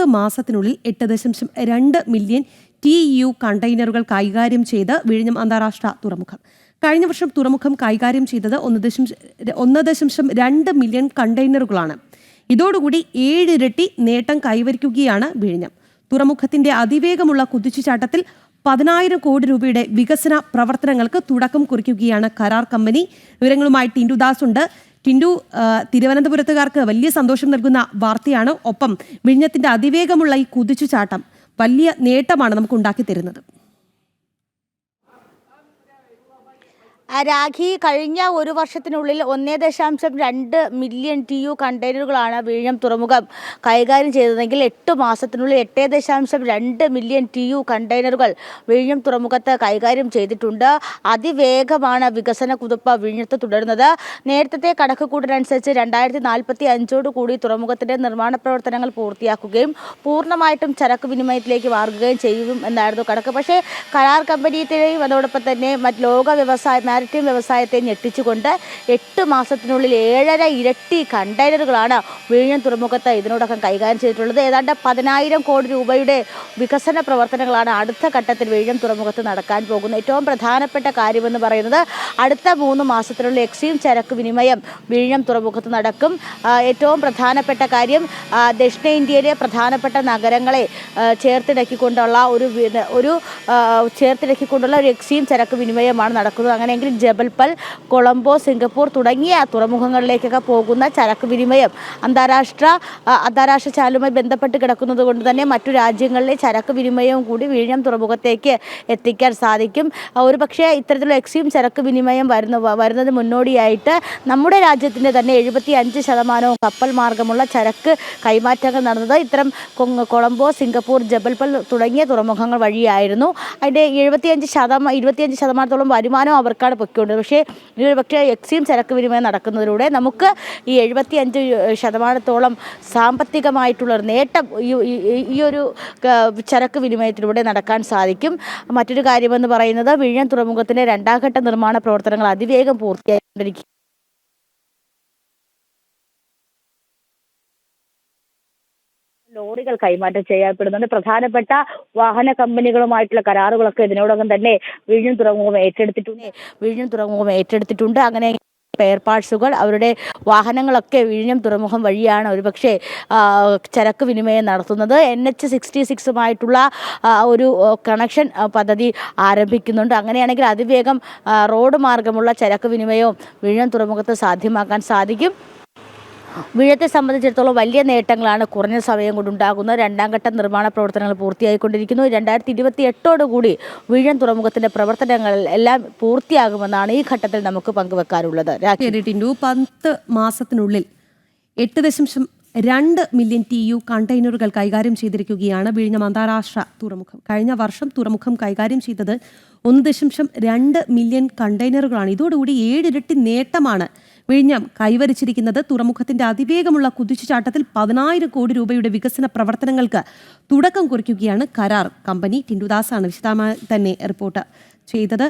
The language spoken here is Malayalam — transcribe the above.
10 മാസത്തിനുള്ളിൽ 8.2 മില്യൺ TEU കണ്ടെയ്നറുകൾ കൈകാര്യം ചെയ്ത് വിഴിഞ്ഞം അന്താരാഷ്ട്ര തുറമുഖം. കഴിഞ്ഞ വർഷം തുറമുഖം കൈകാര്യം ചെയ്തത് 1.2 മില്യൺ കണ്ടെയ്നറുകളാണ്. ഇതോടുകൂടി 7 ഇരട്ടി നേട്ടം കൈവരിക്കുകയാണ് വിഴിഞ്ഞം. തുറമുഖത്തിന്റെ അതിവേഗമുള്ള കുതിച്ചുചാട്ടത്തിൽ 10,000 കോടി രൂപയുടെ വികസന പ്രവർത്തനങ്ങൾക്ക് തുടക്കം കുറിക്കുകയാണ് കരാർ കമ്പനി. വിവരങ്ങളുമായി ടിൻഡു ദാസ് ഉണ്ട്. ടിൻഡു, തിരുവനന്തപുരത്തുകാർക്ക് വലിയ സന്തോഷം നൽകുന്ന വാർത്തയാണ്. ഒപ്പം വിഴിഞ്ഞത്തിന്റെ അതിവേഗമുള്ള ഈ കുതിച്ചുചാട്ടം വലിയ നേട്ടമാണ് നമുക്ക് ഉണ്ടാക്കി തരുന്നത്. രാഖി, കഴിഞ്ഞ ഒരു വർഷത്തിനുള്ളിൽ 1.2 മില്യൺ TEU കണ്ടെയ്നറുകളാണ് വിഴിഞ്ഞം തുറമുഖം കൈകാര്യം ചെയ്തതെങ്കിൽ 8 മാസത്തിനുള്ളിൽ 8.2 മില്യൺ TEU കണ്ടെയ്നറുകൾ വിഴിഞ്ഞം തുറമുഖത്ത് കൈകാര്യം ചെയ്തിട്ടുണ്ട്. അതിവേഗമാണ് വികസന കുതിപ്പ് വിഴിഞ്ഞത്ത് തുടരുന്നത്. നേരത്തെ കണക്കുകൂട്ടലനുസരിച്ച് 2045 കൂടി തുറമുഖത്തിന്റെ നിർമ്മാണ പ്രവർത്തനങ്ങൾ പൂർത്തിയാക്കുകയും പൂർണ്ണമായിട്ടും ചരക്ക് വിനിമയത്തിലേക്ക് മാറുകയും ചെയ്യും എന്നായിരുന്നു കണക്ക്. പക്ഷേ കരാർ കമ്പനിയെയും അതോടൊപ്പം തന്നെ മറ്റ് ലോക മാരിടൈം വ്യവസായത്തെ ഞെട്ടിച്ചുകൊണ്ട് 8 മാസത്തിനുള്ളിൽ 7.5 ഇരട്ടി കണ്ടെയ്നറുകളാണ് വിഴിഞ്ഞം തുറമുഖത്ത് ഇതിനോടകം കൈകാര്യം ചെയ്തിട്ടുള്ളത്. ഏതാണ്ട് 10,000 കോടി രൂപയുടെ വികസന പ്രവർത്തനങ്ങളാണ് അടുത്ത ഘട്ടത്തിൽ വിഴിഞ്ഞം തുറമുഖത്ത് നടക്കാൻ പോകുന്നത്. ഏറ്റവും പ്രധാനപ്പെട്ട കാര്യമെന്ന് പറയുന്നത് അടുത്ത 3 മാസത്തിനുള്ളിൽ എക്സ്ട്രീം ചരക്ക് വിനിമയം വിഴിഞ്ഞം തുറമുഖത്ത് നടക്കും. ഏറ്റവും പ്രധാനപ്പെട്ട കാര്യം ദക്ഷിണേന്ത്യയിലെ പ്രധാനപ്പെട്ട നഗരങ്ങളെ ചേർത്തിണക്കിക്കൊണ്ടുള്ള ഒരു എക്സ്ട്രീം ചരക്ക് വിനിമയമാണ് നടക്കുന്നത്. അങ്ങനെയെങ്കിൽ ജബൽപൽ, കൊളംബോ, സിംഗപ്പൂർ തുടങ്ങിയ തുറമുഖങ്ങളിലേക്കൊക്കെ പോകുന്ന ചരക്ക് വിനിമയം അന്താരാഷ്ട്ര ചാനലുമായി ബന്ധപ്പെട്ട് കിടക്കുന്നത് കൊണ്ട് തന്നെ മറ്റു രാജ്യങ്ങളിലെ ചരക്ക് വിനിമയവും കൂടി വിഴിഞ്ഞം തുറമുഖത്തേക്ക് എത്തിക്കാൻ സാധിക്കും. ഒരുപക്ഷെ ഇത്തരത്തിലുള്ള എക്സ്ട്രീം ചരക്ക് വിനിമയം വരുന്നതിന് മുന്നോടിയായിട്ട് നമ്മുടെ രാജ്യത്തിൻ്റെ തന്നെ 75% കപ്പൽ മാർഗമുള്ള ചരക്ക് കൈമാറ്റങ്ങൾ നടന്നത് ഇത്തരം കൊളംബോ, സിംഗപ്പൂർ, ജബൽപൽ തുടങ്ങിയ തുറമുഖങ്ങൾ വഴിയായിരുന്നു. അതിൻ്റെ 25% വരുമാനം അവർക്കാണ് പൊയ്ക്കൊണ്ടത്. പക്ഷേ എക്സ്ട്രീം ചരക്ക് വിനിമയം നടക്കുന്നതിലൂടെ നമുക്ക് ഈ 75% സാമ്പത്തികമായിട്ടുള്ളൊരു നേട്ടം ഈ ഒരു ചരക്ക് വിനിമയത്തിലൂടെ നടക്കാൻ സാധിക്കും. മറ്റൊരു കാര്യമെന്ന് പറയുന്നത് വിഴിഞ്ഞം തുറമുഖത്തിൻ്റെ 2ാം ഘട്ട നിർമ്മാണ പ്രവർത്തനങ്ങൾ അതിവേഗം പൂർത്തിയായിക്കൊണ്ടിരിക്കും. ലോറികൾ കൈമാറ്റം ചെയ്യപ്പെടുന്നുണ്ട്. പ്രധാനപ്പെട്ട വാഹന കമ്പനികളുമായിട്ടുള്ള കരാറുകളൊക്കെ ഇതിനോടകം തന്നെ വിഴിഞ്ഞം തുറമുഖം ഏറ്റെടുത്തിട്ടുണ്ട്. അങ്ങനെ സ്പെയർ പാർട്സുകൾ, അവരുടെ വാഹനങ്ങളൊക്കെ വിഴിഞ്ഞം തുറമുഖം വഴിയാണ് ഒരുപക്ഷെ ചരക്ക് വിനിമയം നടത്തുന്നത്. NH-66 ഒരു കണക്ഷൻ പദ്ധതി ആരംഭിക്കുന്നുണ്ട്. അങ്ങനെയാണെങ്കിൽ അതിവേഗം റോഡ് മാർഗമുള്ള ചരക്ക് വിനിമയവും വിഴിഞ്ഞം തുറമുഖത്ത് സാധ്യമാക്കാൻ സാധിക്കും. വിഴിഞ്ഞത്തെ സംബന്ധിച്ചിടത്തോളം വലിയ നേട്ടങ്ങളാണ് കുറഞ്ഞ സമയം കൊണ്ടുണ്ടാകുന്നത്. 2ാം ഘട്ട നിർമ്മാണ പ്രവർത്തനങ്ങൾ പൂർത്തിയായിക്കൊണ്ടിരിക്കുന്നു. 2028 വിഴിഞ്ഞം തുറമുഖത്തിന്റെ പ്രവർത്തനങ്ങൾ എല്ലാം പൂർത്തിയാകുമെന്നാണ് ഈ ഘട്ടത്തിൽ നമുക്ക് പങ്കുവെക്കാനുള്ളത്. 10 മാസത്തിനുള്ളിൽ 8.2 മില്യൺ TEU കണ്ടെയ്നറുകൾ കൈകാര്യം ചെയ്തിരിക്കുകയാണ് വിഴിഞ്ഞം അന്താരാഷ്ട്ര തുറമുഖം. കഴിഞ്ഞ വർഷം തുറമുഖം കൈകാര്യം ചെയ്തത് 1.2 മില്യൺ കണ്ടെയ്നറുകളാണ്. ഇതോടുകൂടി 7 ഇരട്ടി നേട്ടമാണ് വിഴിഞ്ഞം കൈവരിച്ചിരിക്കുന്നത്. തുറമുഖത്തിന്റെ അതിവേഗമുള്ള കുതിച്ചുചാട്ടത്തിൽ 10,000 കോടി രൂപയുടെ വികസന പ്രവർത്തനങ്ങൾക്ക് തുടക്കം കുറിക്കുകയാണ് കരാർ കമ്പനി. ടിൻഡു ദാസാണ് വിശദമായി തന്നെ റിപ്പോർട്ട് ചെയ്തത്.